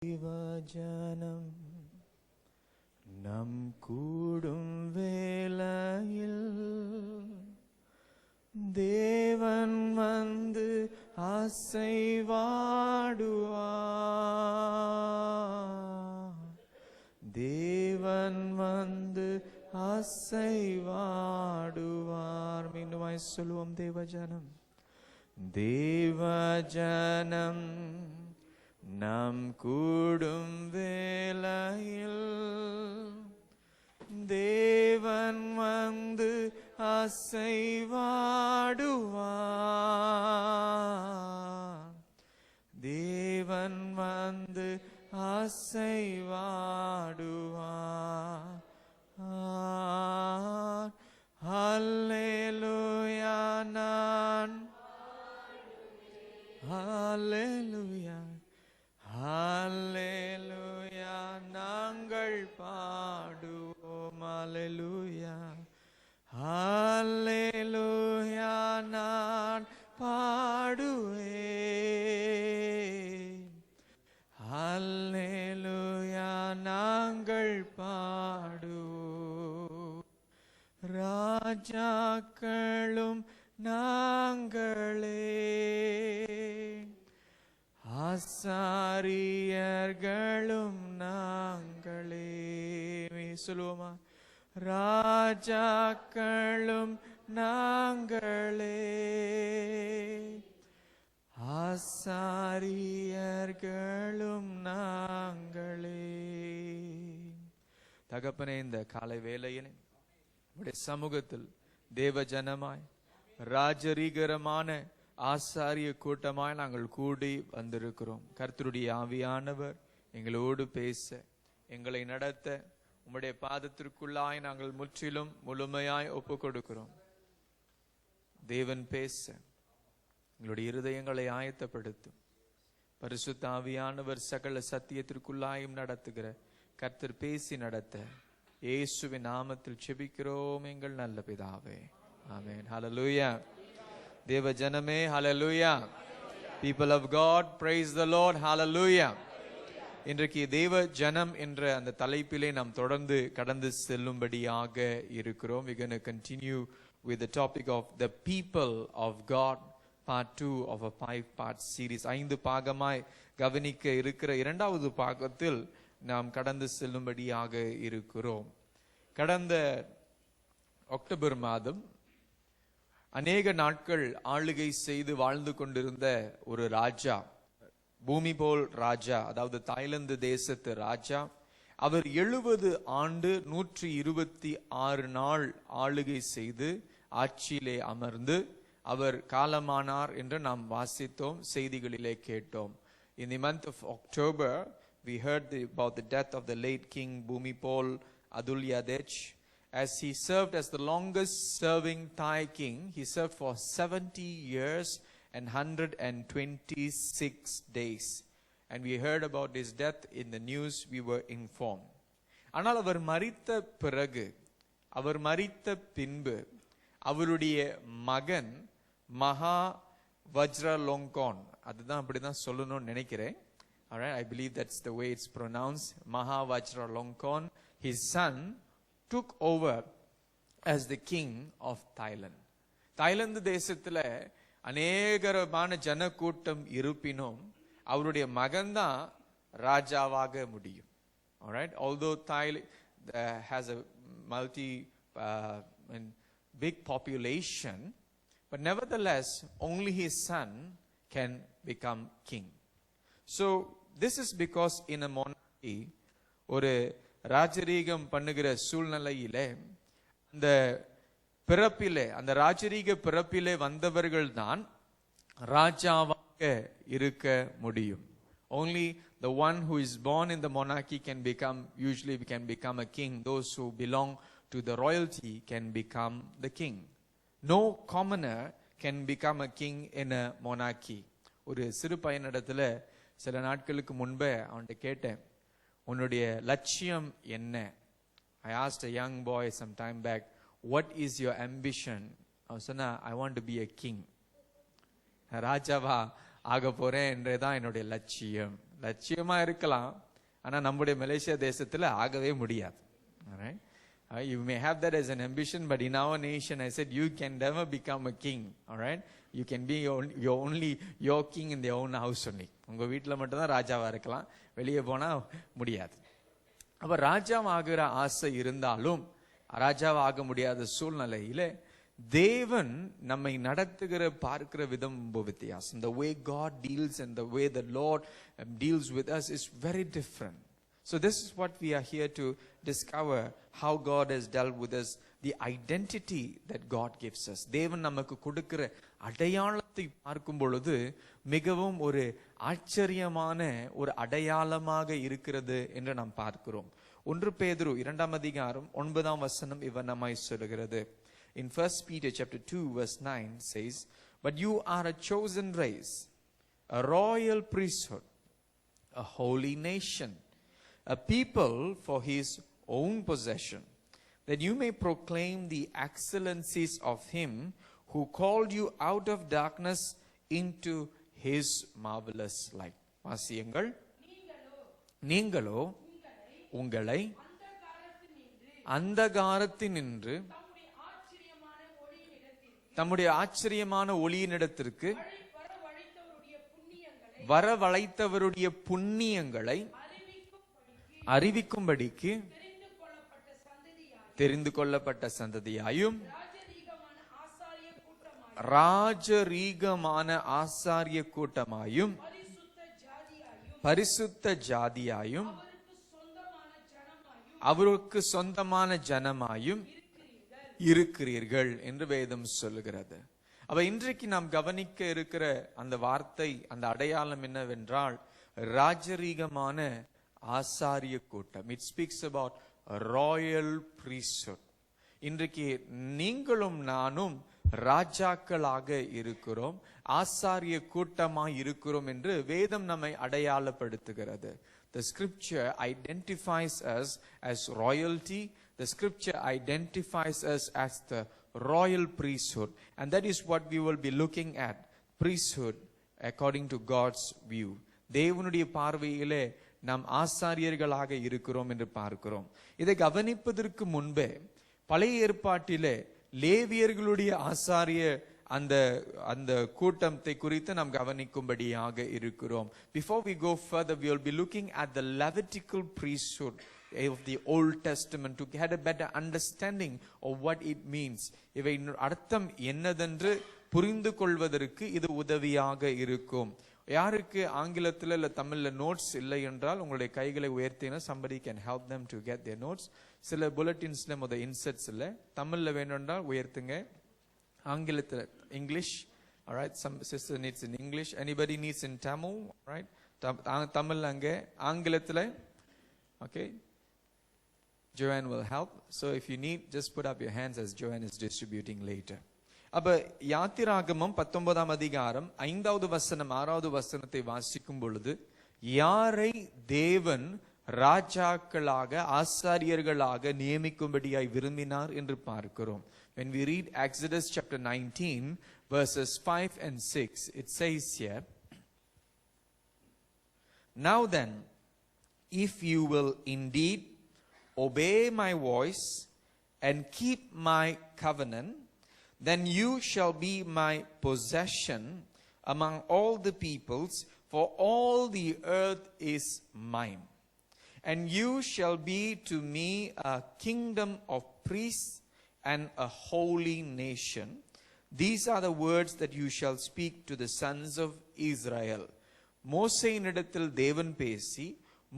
தேவஜனம் நம் கூடும் வேளையில் தேவன் வந்து அசைவாடுவார். தேவன் வந்து அசைவாடுவார். மீண்டுமாய் சொல்லுவோம், தேவஜனம் தேவஜனம் நம் கூடும் வேளையில் தேவன் வந்து அசைவாடுவார். தேவன் வந்து அசைவாடுவார். ஹல்லேலூயா, நான் ஹல்லேலூயா ஹல்லேலூயா நாங்கள் பாடுவோம். ஹல்லேலூயா ஹல்லேலூயா நான் பாடுவேன். ஹல்லேலூயா நாங்கள் பாடுவோம். ராஜாக்களும் நாங்களே, ஆசாரியர்களும் நாங்களே. சொல்லுவோமா? ராஜாக்களும் நாங்களே, ஆசாரியர்களும் நாங்களே. தகப்பனே, இந்த காலை வேளையில் உம்முடைய சமூகத்தில் தேவஜனமாய் ராஜரீகரமான ஆசாரிய கூட்டமாய் நாங்கள் கூடி வந்திருக்கிறோம். கர்த்தருடைய ஆவியானவர் எங்களோடு பேச, எங்களை நடத்த உம்முடைய பாதத்திற்குள்ளாய் நாங்கள் முற்றிலும் முழுமையாய் ஒப்பு கொடுக்கிறோம். தேவன் பேச எங்களுடைய இருதயங்களை ஆயத்தப்படுத்தும். பரிசுத்த ஆவியானவர் சகல சத்தியத்திற்குள்ளாயும் நடத்துகிற கர்த்தர் பேசி நடத்த இயேசுவின் நாமத்தில் செபிக்கிறோம் எங்கள் நல்ல பிதாவே, ஆமென். ஹல்லேலூயா. தேவ ஜனமே, ஹல்லேலூயா. People of God, praise the Lord. Hallelujah. இன்றைக்கு தேவ ஜனம் என்ற அந்த தலைப்பிலே நாம் தொடர்ந்து கடந்து செல்லும்படியாக இருக்கிறோம். We're going to continue with the topic of the people of God, part 2 of a 5-part series. 5 பாகமாய் கவனிக்க இருக்கிற இரண்டாவது பாகத்தில் நாம் கடந்து செல்லும்படியாக இருக்கிறோம். கடந்த அக்டோபர் மாதம் அநேக நாட்கள் ஆளுகை செய்து வாழ்ந்து கொண்டிருந்த ஒரு ராஜா, பூமிபோல் ராஜா, அதாவது தாய்லாந்து தேசத்து ராஜா, அவர் 70 ஆண்டு 126 நாள் ஆளுகை செய்து ஆட்சியிலே அமர்ந்து அவர் காலமானார் என்று நாம் வாசித்தோம், செய்திகளிலே கேட்டோம். In the month of October, we heard about the death of the late King Bhumipol Adulyadej. As he served as the longest serving Thai king, he served for 70 years and 126 days. And we heard about his death in the news, we were informed. ஆனால் அவர் மரித்த பிறகு, அவர் மரித்த பின்பு அவருடைய மகன் மகா வஜ்ரலோங்கோன், அதுதான் அப்படிதான் சொல்லணும்னு நினைக்கிறேன். Alright, I believe that's the way it's pronounced. Maha Vajralongkorn, his son, took over as the king of Thailand. Thailand தேசத்துல அநேகமான ஜனக்கூட்டம் இருப்பினும் அவருடைய மகன்தான் ராஜாவாக முடியும். Alright, although Thailand has a big population, but nevertheless only his son can become king. So this is because in a monarchy, ஒரு ராஜரீகம் பண்ணுகிற சூழ்நிலையிலே அந்த பிறப்பிலே, அந்த ராஜரீக பிறப்பிலே வந்தவர்கள் தான் ராஜாவாக இருக்க முடியும். Only the one who is born in the monarchy can become a king. Those who belong to the royalty can become the king. No commoner can become a king in a monarchy. ஒரு சிறு பையனிடத்துல சில நாட்களுக்கு முன்பே அவன்கிட்ட கேட்டேன், உன்னுடைய லட்சியம் என்ன? I asked a young boy some time back, what is your ambition? அவன் சொன்னா, I want to be a king. ராஜாவா ஆக போறேன் என்றதான் என்னுடைய லட்சியம். லட்சியமா இருக்கலாம், ஆனா நம்முடைய மலேசியா தேசத்துல ஆகவே முடியாது. Alright? You may have that as an ambition, but in our nation, I said, you can never become a king. Alright? You can be your king in their own house only. உங்க வீட்டுல மட்டும்தான் ராஜாவா இருக்கலாம், வெளியே போனா முடியாது. அப்ப ராஜாவாகிற ஆசை இருந்தாலும் ராஜாவாக முடியாத சூழ்நிலையில தேவன் நம்மை நடத்துகிற பார்க்கிற விதம் ரொம்ப வித்தியாசம். The way God deals and the way the Lord deals with us is very different. So this is what we are here to discover, how God has dealt with us, the identity that God gives us. தேவன் நமக்கு கொடுக்கிற அடையாளத்தை பார்க்கும் பொழுது மிகவும் ஒரு ஆச்சரியமான ஒரு அடையாளமாக இருக்கிறது என்று நாம் பார்க்கிறோம். 1 பேதுரு 2ஆம் அதிகாரம் 9ஆம் வசனம் இவனமாய் சொல்கிறது. In 1 Peter chapter 2 verse 9 says, "But you are a chosen race, a royal priesthood, a holy nation, a people for his own possession, that you may proclaim the excellencies of him who called you out of darkness into his marvelous light." வாசியுங்கள். நீங்களோ உங்களை அந்தகாரத்தினின்று தம்முடைய ஆச்சரியமான ஒளியினிடத்திற்கு வரவழைத்தவருடைய புண்ணியங்களை அறிவிக்கும்படிக்கு தெரிந்து கொள்ளப்பட்ட சந்ததியாயும் ராஜரீகமான ஆசாரிய கூட்டமாயும் பரிசுத்த ஜாதியாயும் அவருக்கு சொந்தமான ஜனமாயும் இருக்கிறீர்கள் என்று வேதம் சொல்லுகிறது. அப்ப இன்றைக்கு நாம் கவனிக்க இருக்கிற அந்த வார்த்தை, அந்த அடையாளம் என்னவென்றால் ராஜரீகமான ஆசாரிய கூட்டம். It speaks about a royal priesthood. இன்றைக்கு நீங்களும் நானும் ராஜாக்களாக இருக்கிறோம், ஆசாரிய கூட்டமாய் இருக்கிறோம் என்று வேதம் நம்மை அடையாளப்படுத்துகிறது. The scripture identifies us as royalty. The scripture identifies us as the royal priesthood, and that is what we will be looking at, priesthood according to God's view. தேவனுடைய பார்வையிலே நாம் ஆசாரியர்களாக இருக்கிறோம் என்று பார்க்கிறோம். இதை கவனிப்பதற்கு முன்பே பழைய ஏற்பாட்டிலே லேவியர்களுடைய ஆசாரிய அந்த கூட்டத்தை குறித்து நாம் கவனிக்கும்படியாக இருக்கிறோம். Before we go further, we will be looking at the Levitical priesthood of the Old Testament to get a better understanding of what it means. இவை அர்த்தம் என்னதென்று புரிந்து கொள்வதற்கு இது உதவியாக இருக்கும். யாருக்கு ஆங்கிலத்தில் இல்ல தமிழ்ல நோட்ஸ் இல்லை என்றால் உங்களுடைய கைகளை உயர்த்தினா somebody can help them to get their notes. சில புல்லட்டின்ஸ்ல முத இன்செர்ட்ஸ் இல்ல, தமிழ்ல வேணும்னால் உயர்த்துங்க. ஆங்கிலத்தில் English, all right, some sister needs in English, anybody needs in Tamil, all right, Tamil அங்க, ஆங்கிலத்தில் okay, Joanne will help. So if you need, just put up your hands as Joanne is distributing later. அப்ப யாத்திராகமம் 19ஆம் அதிகாரம் 5வது வசனம் 6வது வசனத்தை வாசிக்கும் பொழுது யாரை தேவன் ராஜாக்களாக ஆசாரியர்களாக நியமிக்கும்படியாய் விரும்பினார் என்று பார்க்கிறோம். When we read Exodus chapter 19 verses 5 and 6, it says here, "Now then, if you will indeed obey my voice and keep my covenant, then you shall be my possession among all the peoples, for all the earth is mine. And you shall be to me a kingdom of priests and a holy nation. These are the words that you shall speak to the sons of Israel." மோசேயினிடத்தில் தேவன் பேசி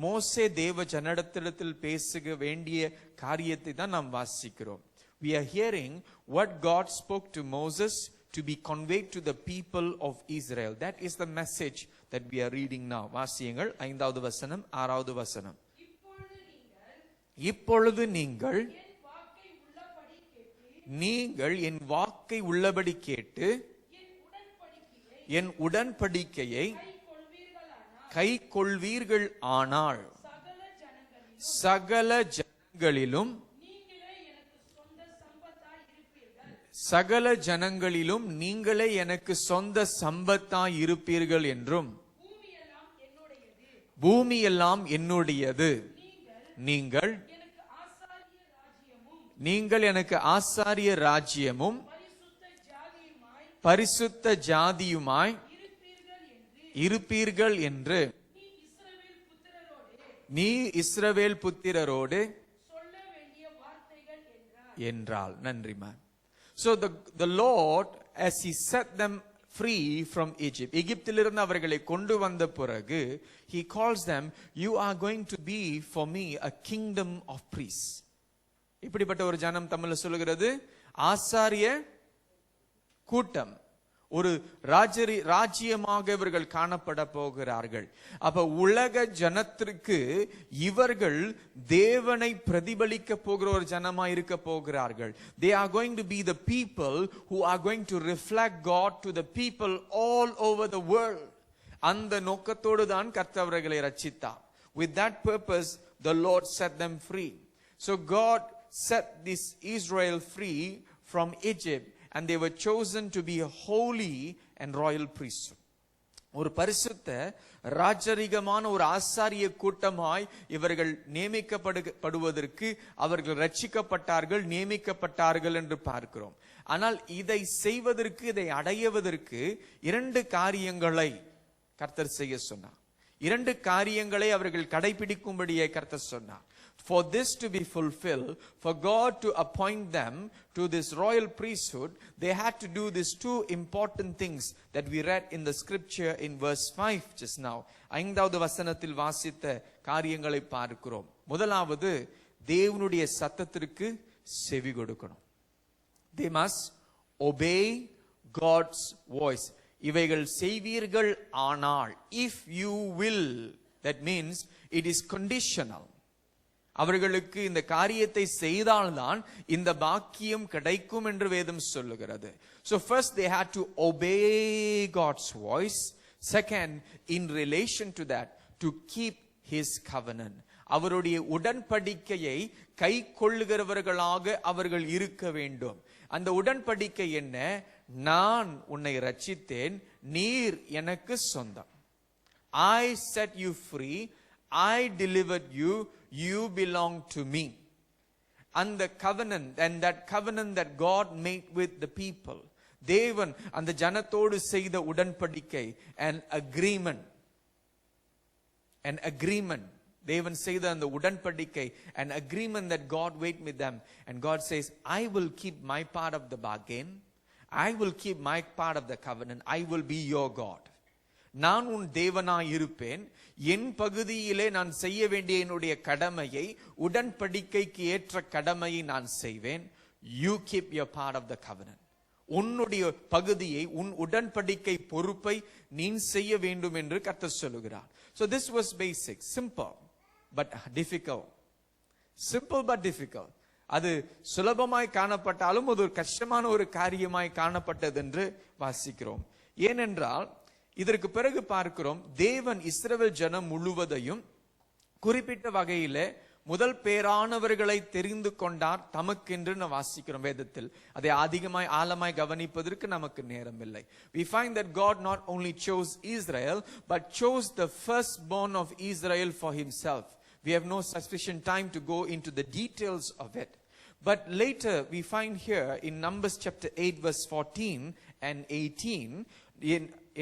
மோசே தேவ ஜனத்திடத்தில் பேசுக வேண்டிய காரியத்தை தான் நாம் வாசிக்கிறோம். We are hearing what God spoke to Moses to be conveyed to the people of Israel. That is the message that we are reading now. வாசியுங்கள் 5வது வசனம் 6வது வசனம். இப்பொழுது நீங்கள் என் வாக்கை உள்ளபடி கேட்டு என் உடன்படிக்கையை கை கொள்வீர்கள் ஆனால் சகல ஜனங்களிலும் நீங்களே எனக்கு சொந்த சம்பத்தாய் இருப்பீர்கள் என்றும் பூமி எல்லாம் என்னுடையது. நீங்கள் எனக்கு ஆசாரிய ராஜ்யமும் பரிசுத்த ஜாதியுமாய் இருப்பீர்கள் என்று நீ இஸ்ரவேல் புத்திரரோடு என்றால். நன்றிமா. So the Lord, as he set them free from Egypt, எகிப்திலிருந்து அவர்களை கொண்டு வந்த பிறகு, he calls them, you are going to be for me a kingdom of priests. இப்படிப்பட்ட ஒரு ஜனம் தமிழ்ல சொல்லுகிறது ஆசாரிய கூட்டம், ஒரு ராஜ்யமாக இவர்கள் காணப்பட போகிறார்கள். அப்ப உலக ஜனத்திற்கு இவர்கள் தேவனை பிரதிபலிக்க போகிற ஒரு ஜனமா இருக்க போகிறார்கள். They are going to be the people who are going to reflect God to the people all over the world. அந்த நோக்கத்தோடு தான் கர்த்தர் அவர்களை ரட்சித்தார். With that purpose the Lord set them free. So God set this Israel free from Egypt, and they were chosen to be a holy and royal priesthood. ஒரு பரிசுத்த ராஜரிகமான ஒரு ஆசாரிய கூட்டமாய் இவர்கள் நியமிக்கப்படுவதற்கு அவர்கள் ரட்சிக்கப்பட்டார்கள், நியமிக்கப்பட்டார்கள் என்று பார்க்கிறோம். ஆனால் இதை செய்வதற்கு, இதை அடைவதற்கு இரண்டு காரியங்களை கர்த்தர் செய்ய சொன்னார். இரண்டு காரியங்களை அவர்கள் கடைபிடிக்கும்படியே கர்த்தர் சொன்னார். For this to be fulfilled, for God to appoint them to this royal priesthood, they had to do these two important things that we read in the scripture in verse 5 just now. ஐந்தாவது வசனத்தில் வாசித்த காரியங்களை பார்க்கிறோம். முதலாவது, தேவனுடைய சத்தத்திற்கு செவி கொடுக்கணும். They must obey God's voice. இவைகள் செய்வீர்கள் ஆனால், if you will, that means it is conditional. அவர்களுக்கு இந்த காரியத்தை செய்தால்தான் இந்த பாக்கியம் கிடைக்கும் என்று வேதம் சொல்லுகிறது. So first they had to obey God's voice. Second, in relation to that, to keep his covenant. அவருடைய உடன்படிக்கையை கை கொள்ளுகிறவர்களாக அவர்கள் இருக்க வேண்டும். அந்த உடன்படிக்கை என்ன? நான் உன்னை ரட்சித்தேன், நீர் எனக்கு சொந்தம். I set you free, I delivered you, you belong to me. And the covenant, and that covenant that God made with the people, தேவன் அந்த ஜனத்தோடு செய்த உடன்படிக்கை, an agreement, தேவன் செய்த அந்த உடன்படிக்கை, an agreement that God made with them, and God says, I will keep my part of the bargain, I will keep my part of the covenant, I will be your God. நான் உன் தேவனாய் இருப்பேன், என் பகுதியிலே நான் செய்ய வேண்டிய என்னுடைய கடமையை, உடன்படிக்கைக்கு ஏற்ற கடமையை நான் செய்வேன். You keep your part of the covenant. உன்னுடைய பகுதியை, உன் உடன்படிக்கை பொறுப்பை நீ செய்ய வேண்டும் என்று கர்த்தர் சொல்லுகிறார். So this was basic, simple but difficult. Simple but difficult. அது சுலபமாய் காணப்பட்டாலும் அது ஒரு கஷ்டமான ஒரு காரியமாய் காணப்பட்டது என்று வாசிக்கிறோம். ஏனென்றால் இதற்கு பிறகு பார்க்கிறோம், தேவன் இஸ்ரவேல் ஜனம் முழுவதையும் குறிப்பிட்ட வகையில முதல் பேரானவர்களை தெரிந்து கொண்டார் தமக்கென்று நான் வாசிக்கிறோம் வேதத்தில். அதை அதிகமாய் ஆழமாய் கவனிப்பதற்கு நமக்கு நேரம் இல்லை. We find that God not only chose Israel but chose the firstborn of Israel for himself. We have no sufficient time to go into the details of it. But later we find here in Numbers chapter 8 verse 14 and 18,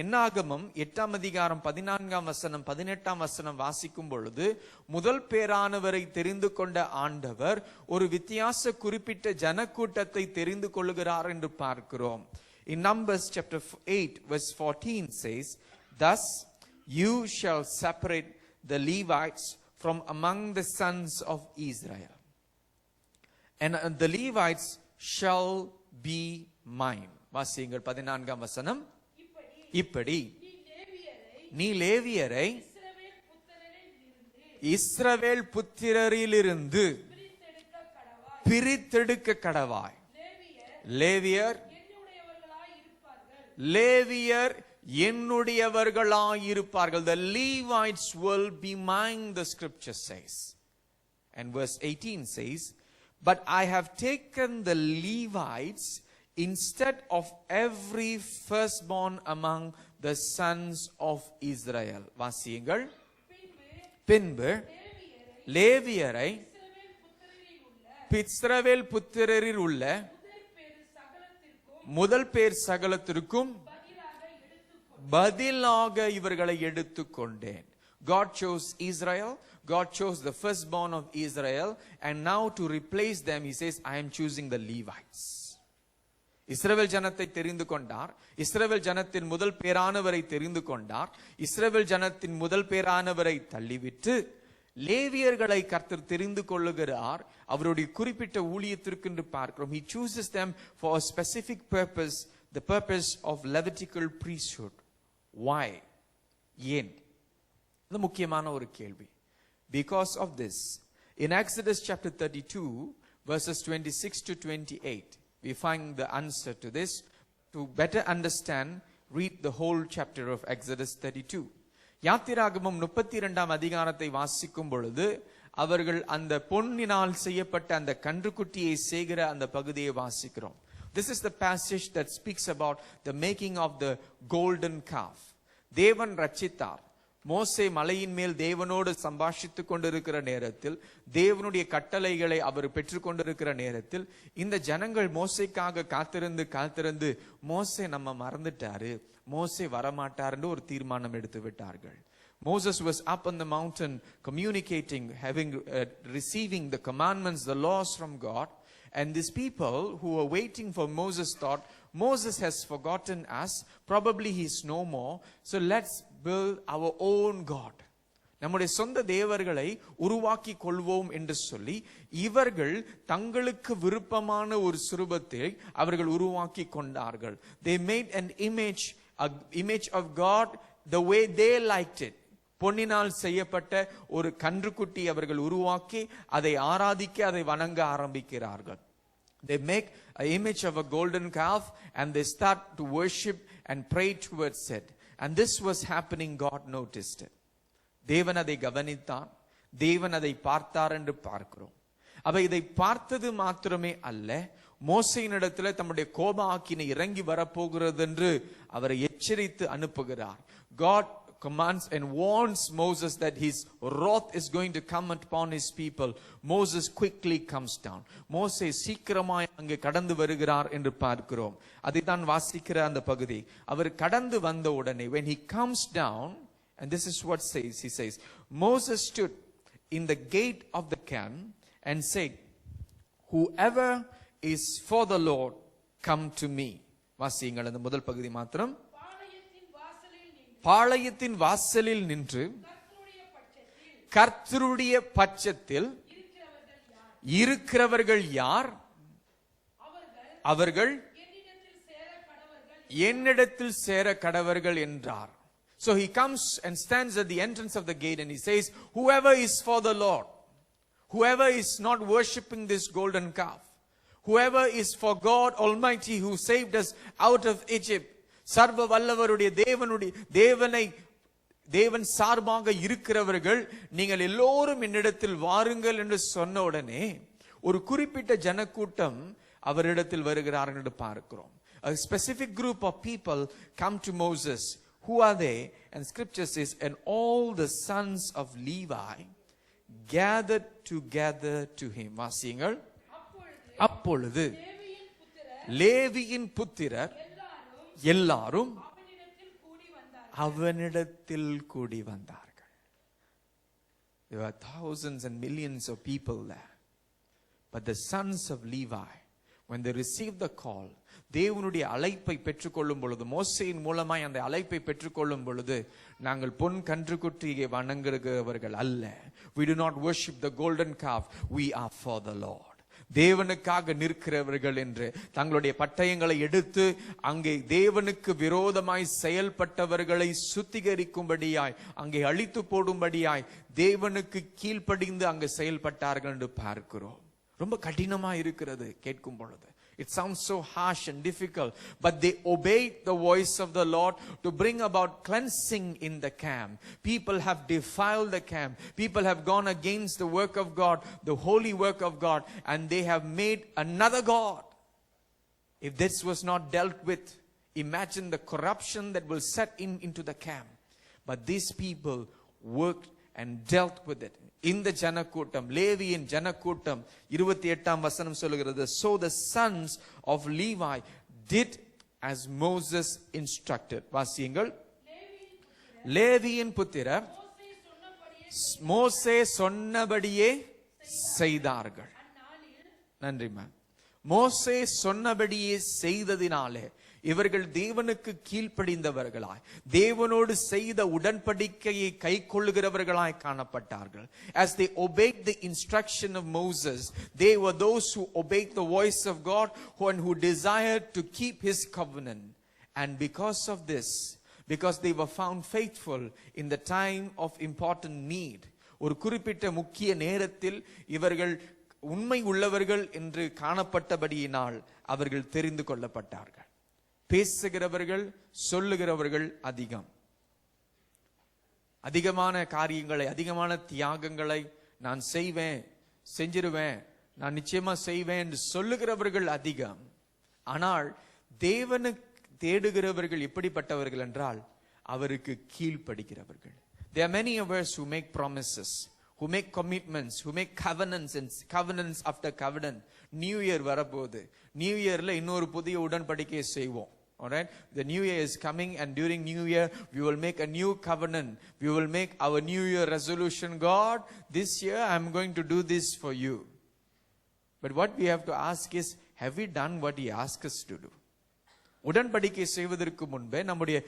என்னாகமம் 8ஆம் அதிகாரம் 14ஆம் வசனம் 18ஆம் வசனம் வாசிக்கும் பொழுது, முதல் பேரானவரை தெரிந்து கொண்ட ஆண்டவர் ஒரு வித்தியாச குறிப்பிட்ட ஜனக்கூட்டத்தை தெரிந்து கொள்கிறார் என்று பார்க்கிறோம். In Numbers chapter 8 verse 14 says, thus you shall separate the Levites from among the sons of Israel, and the Levites shall be mine. வாசியுங்கள் 14ஆம் வசனம். இப்படி நீ லேவியரை இஸ்ரவேல் புத்திரரிலிருந்து பிரித்தெடுக்க கடவாய். லேவியர் என்னுடையவர்களாயிருப்பார்கள். The Levites will be mine, the scripture says. And verse 18 says, but I have taken the Levites instead of every firstborn among the sons of Israel. வாசியுங்கள். பின்பு லேவியரை இஸ்ரவேல் புத்திரரில் உள்ள முதல் பேர் சகலத்திற்கும் பதிலாக இவர்களை எடுத்துக்கொண்டேன். God chose Israel. God chose the firstborn of Israel, and now to replace them he says, I am choosing the Levites. இஸ்ரவேல் ஜனத்தை தெரிந்து கொண்டார். இஸ்ரவேல் ஜனத்தின் முதல் பேரானவரை தெரிந்து கொண்டார். இஸ்ரவேல் ஜனத்தின் முதல் பேரானவரை தள்ளிவிட்டு லேவியர்களை கர்த்தர் தெரிந்து கொள்ளுகிறார். அவருடைய குறிப்பிட்ட ஊழியத்திற்கு என்று பார்க்கிறோம். He chooses them for a specific purpose, the purpose of Levitical priesthood. Why? ஏன்? இது முக்கியமான ஒரு கேள்வி. Because of this, in Exodus chapter 32 verses 26 to 28, we find the answer to this. To better understand, read the whole chapter of Exodus 32. யாத்திராகமம் 32ஆம் அதிகாரத்தை வாசிக்கும் பொழுது அவர்கள் அந்த பொன்னினால் செய்யப்பட்ட அந்த கன்றுக்குட்டியை செய்கிற அந்த பகுதியை வாசிக்கிறோம். This is the passage that speaks about the making of the golden calf. தேவன் ரட்சித்தார். மோசே மலையின் மேல் தேவனோடு சம்பாஷித்துக் கொண்டிருக்கிற நேரத்தில், தேவனுடைய கட்டளைகளை அவர் பெற்றுக் கொண்டிருக்கிற நேரத்தில், இந்த ஜனங்கள் மோசேக்காக காத்திருந்து மோசே நம்ம மறந்துட்டாரு, மோசே வரமாட்டார்னு ஒரு தீர்மானம் எடுத்து விட்டார்கள். Moses was up on the mountain communicating, receiving the commandments, the laws from God. And these people who were waiting for Moses thought, Moses has forgotten us, probably he's no more, so let's build our own God. நம்முடைய சொந்த தேவர்களை உருவாக்கி கொள்வோம் என்று சொல்லி இவர்கள் தங்களுக்கு விருப்பமான ஒரு சுரூபத்தை அவர்கள் உருவாக்கி கொண்டார்கள். They made an image of God the way they liked it. பொன்னினால் செய்யப்பட்ட ஒரு கன்றுக்குட்டி அவர்கள் உருவாக்கி அதை ஆராதிக்க, அதை வணங்க ஆரம்பிக்கிறார்கள். They make an image of a golden calf and they start to worship and pray towards it. And this was happening. God noticed it. தேவன் அதை கவனித்தார், தேவன் அதை பார்த்தார் என்று பார்க்கிறோம். அவை இதை பார்த்தது மாத்திரமே அல்ல, மோசேயினிடத்துல தம்முடைய கோப ஆக்கினை இறங்கி வரப்போகிறது என்று அவரை எச்சரித்து அனுப்புகிறார். God commands and warns Moses that his wrath is going to come upon his people. Moses quickly comes down. மோசே சீக்கிரமாய் அங்கே கடந்து வருகிறார் என்று பார்க்கிறோம். அதைத்தான் வாசிக்கிற அந்த பகுதி. அவர் கடந்து வந்த உடனே, when he comes down, and this is what says, he says, Moses stood in the gate of the camp and said, whoever is for the Lord, come to me. வாசியுங்கள் அந்த முதல் பகுதி மாத்திரம். பாளையத்தின் வாசலில் நின்று கர்த்தருடைய பட்சத்தில் இருக்கிறவர்கள் யார்? அவர்கள் என்னிடத்தில் சேர கடவர்கள் என்றார். So he comes and stands at the entrance of the gate and he says, whoever is for the Lord, whoever is not worshipping this golden calf, whoever is for God Almighty who saved us out of Egypt, சர்வ வல்லவருடைய தேவன் சார்பாக இருக்கிறவர்கள் நீங்கள் எல்லோரும் என்னிடத்தில் வாருங்கள் என்று சொன்ன உடனே ஒரு குறிப்பிட்ட ஜனக்கூட்டம் அவரிடத்தில் வருகிறார்கள் என்று பார்க்கிறோம். A specific group of people come to Moses. Who are they? And scripture says, and all the sons of Levi gathered together to him. வாசியுங்கள். அப்பொழுது லேவியின் புத்திரர் எல்லாரும் அவனிடத்தில் கூடி வந்தார்கள். There were thousands and millions of people there. But the sons of Levi, when they received the call, தேவனுடைய அழைப்பை பெற்றுக்கொள்ளும் பொழுது, மோசேயின் மூலமாய் அந்த அழைப்பை பெற்றுக்கொள்ளும் பொழுது, நாங்கள் பொன் கன்றுக்குட்டியை வணங்குகிறவர்கள் அல்ல. We do not worship the golden calf. We are for the Lord. தேவனுக்காக நிற்கிறவர்கள் என்று தங்களுடைய பட்டயங்களை எடுத்து அங்கே தேவனுக்கு விரோதமாய் செயல்பட்டவர்களை சுத்திகரிக்கும்படியாய், அங்கே அழித்து போடும்படியாய் தேவனுக்கு கீழ்ப்படிந்து அங்கு செயல்பட்டார்கள் என்று பார்க்கிறோம். ரொம்ப கடினமா இருக்கிறது கேட்கும் பொழுது. It sounds so harsh and difficult, but they obeyed the voice of the Lord to bring about cleansing in the camp. People have defiled the camp. People have gone against the work of God, the holy work of God, and they have made another God. If this was not dealt with, imagine the corruption that will set into the camp. But these people worked and dealt with it. இந்த ஜனக்கூட்டம், லேவியின் ஜனக்கூட்டம், 28ஆம் வசனம் சொல்லுகிறது, so the sons of Levi did as Moses instructed. வாசியுங்கள். லேவியின் புத்திரர் மோசே சொன்னபடியே செய்தார்கள். நன்றிமா. மோசே சொன்னபடியே செய்ததினாலே இவர்கள் தேவனுக்கு கீழ்ப்படிந்தவர்களாய், தேவனோடு செய்த உடன்படிக்கையை கைக்கொள்ளுகிறவர்களாய் காணப்பட்டார்கள். As they obeyed the instruction of Moses, they were those who obeyed the voice of God and who desired to keep his covenant. And because of this, because they were found faithful in the time of important need, ஒரு குறிப்பிட்ட முக்கிய நேரத்தில் இவர்கள் உண்மை உள்ளவர்கள் என்று காணப்பட்டபடியினால் அவர்கள் தெரிந்து கொள்ளப்பட்டார்கள். பேசுகிறவர்கள், சொல்லுகிறவர்கள் அதிகம். அதிகமான காரியங்களை, அதிகமான தியாகங்களை நான் செய்வேன், செஞ்சிருவேன், நான் நிச்சயமா செய்வேன் என்று சொல்லுகிறவர்கள் அதிகம். ஆனால் தேவனுக்கு தேடுகிறவர்கள் எப்படிப்பட்டவர்கள் என்றால் அவருக்கு கீழ்ப்படுகிறவர்கள். There are many of us who make promises, who make commitments, who make covenants and covenants after covenant. New Year வரப்போகுது, நியூ இயர்ல இன்னொரு புதிய உடன்படிக்கையை செய்வோம். Alright, the new year is coming, and during new year we will make a new covenant. We will make our new year resolution. God, this year I am going to do this for you. But what we have to ask is, have we done what he asked us to do? உடன்படிக்கை செய்வதற்கு முன்பே, நம்முடைய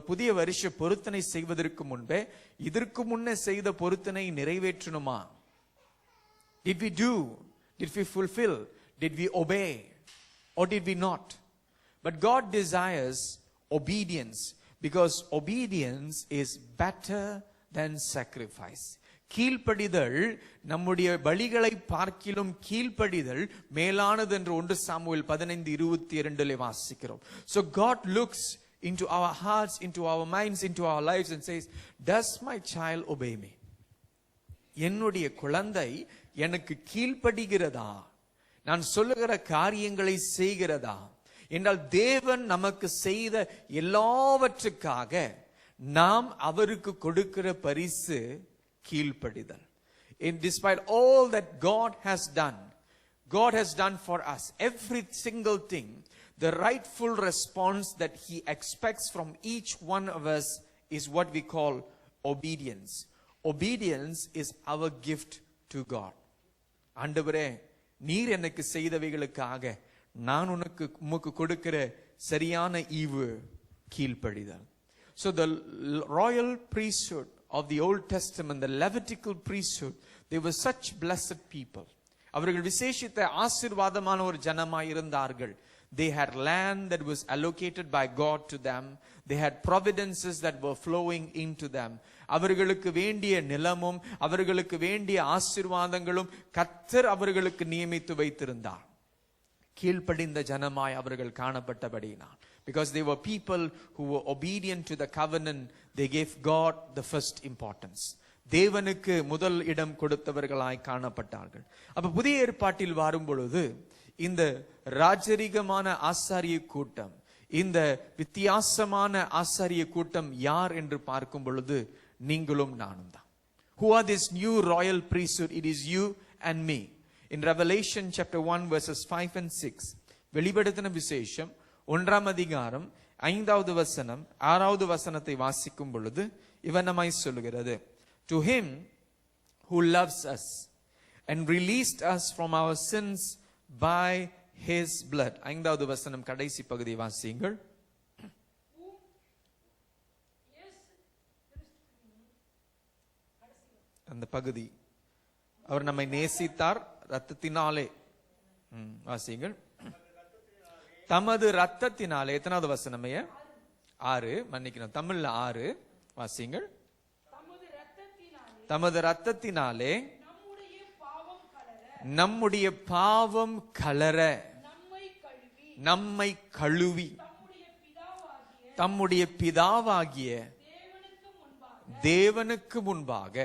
புதிய வருஷ பொருத்தனை செய்வதற்கு முன்பே, இதற்கு முன்னே செய்த பொருத்தனை நிறைவேற்றணுமா? Did we do? Did we fulfill? Did we obey? Or did we not? But God desires obedience, because obedience is better than sacrifice. கீழ்ப்படிதல், நம்முடைய பலிகளை பார்க்கிலும் கீழ்ப்படிதல் மேலானது என்று 1 சாமுவேல் 15:22 வாசிக்கிறோம். So God looks into our hearts, into our minds, into our lives and says, does my child obey me? என்னுடைய குழந்தை எனக்கு கீழ்ப்படிகிறதா? நான் சொல்லுகிற காரியங்களை செய்கிறதா? என்றால் தேவன் நமக்கு செய்த எல்லாவற்றுக்காக நாம் அவருக்கு கொடுக்கிற பரிசு கீழ்ப்படிதல். In despite all that God has done for us, every single thing, the rightful response that he expects from each one of us is what we call obedience. Obedience is our gift to God. ஆண்டவரே, நீர் எனக்கு செய்தவைகளுக்காக நான் உமக்கு கொடுக்கிற சரியான ஈவு கீழ்ப்படிதல். So the royal priesthood of the Old Testament, the Levitical priesthood, they were such blessed people. அவர்கள் விசேஷித்த ஆசீர்வாதமான ஒரு ஜனமாய் இருந்தார்கள். They had land that was allocated by God to them. They had providences that were flowing into them. அவர்களுக்கு வேண்டிய நிலமும் அவர்களுக்கு வேண்டிய ஆசீர்வாதங்களும் கர்த்தர் அவர்களுக்கு நியமித்து வைத்திருந்தார். கீழ்ப்படிந்த ஜனமாய் அவர்கள் காணப்பட்டபடியினால், because they were people who were obedient to the covenant, they gave God the first importance. தேவனுக்கு முதல் இடம் கொடுத்தவர்களாய் காணப்பட்டார்கள். அப்ப புதிய ஏற்பாட்டில் வரும் பொழுது இந்த ராஜரிகமான ஆசாரிய கூட்டம், இந்த வித்தியாசமான ஆசாரிய கூட்டம் யார் என்று பார்க்கும் பொழுது நீங்களும் நானும் தான். Who are this new royal priesthood? It is you and me. In Revelation chapter 1 verses 5 and 6, வெளிப்படுத்தின விசேஷம் 1ஆம் அதிகாரம் 5வது வசனம் 6வது வசனத்தை வாசிக்கும் பொழுது இவனமாய் சொல்லுகிறது, to him who loves us and released us from our sins by his blood. 5வது வசனம் கடைசி பகுதி வாசியுங்கள். அந்த பகுதி, அவர் நம்மை நேசித்தார் ரத்தத்தினாலே. வாசியுங்கள். தமது ரத்தத்தினாலே. எத்தனாவது வசனமைய? 6. மன்னிக்கணும், தமிழ்ல 6. வாசியுங்கள். தமது ரத்தத்தினாலே நம்முடைய பாவம் கலர நம்மை கழுவி தம்முடைய பிதாவாகிய தேவனுக்கு முன்பாக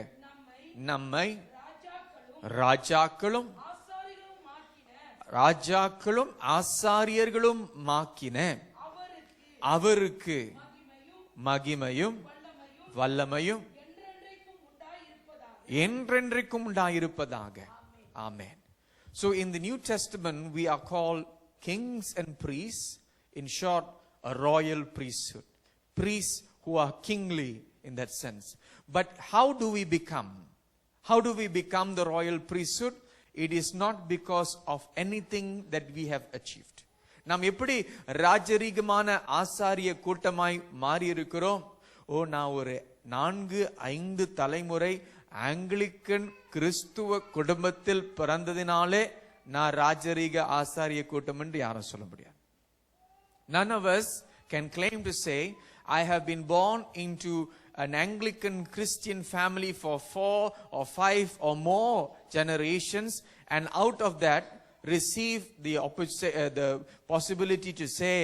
நம்மை ராஜாக்களும் ஆசாரியர்களும் மாக்கின அவருக்கு மகிமையும் வல்லமையும் என்றென்றைக்கும் உண்டாயிருப்பதாக. Amen. So in the New Testament we are called kings and priests, in short a royal priesthood, priests who are kingly in that sense. But how do we become the royal priesthood? It is not because of anything that we have achieved. நாம் எப்படி ராஜரீகமான ஆசாரிய கூட்டமாய் மாறி இருக்கிறோம்? நான் ஒரு 4-5 தலைமுறை Anglican கிறிஸ்துவ குடும்பத்தில் பிறந்ததினாலே நான் ராஜரீக ஆசாரிய கூட்டம் என்று யாரும் சொல்ல முடியாது. None of us can claim to say, I have been born into an Anglican Christian family for 4 or 5 or more generations, and out of that receive the possibility to say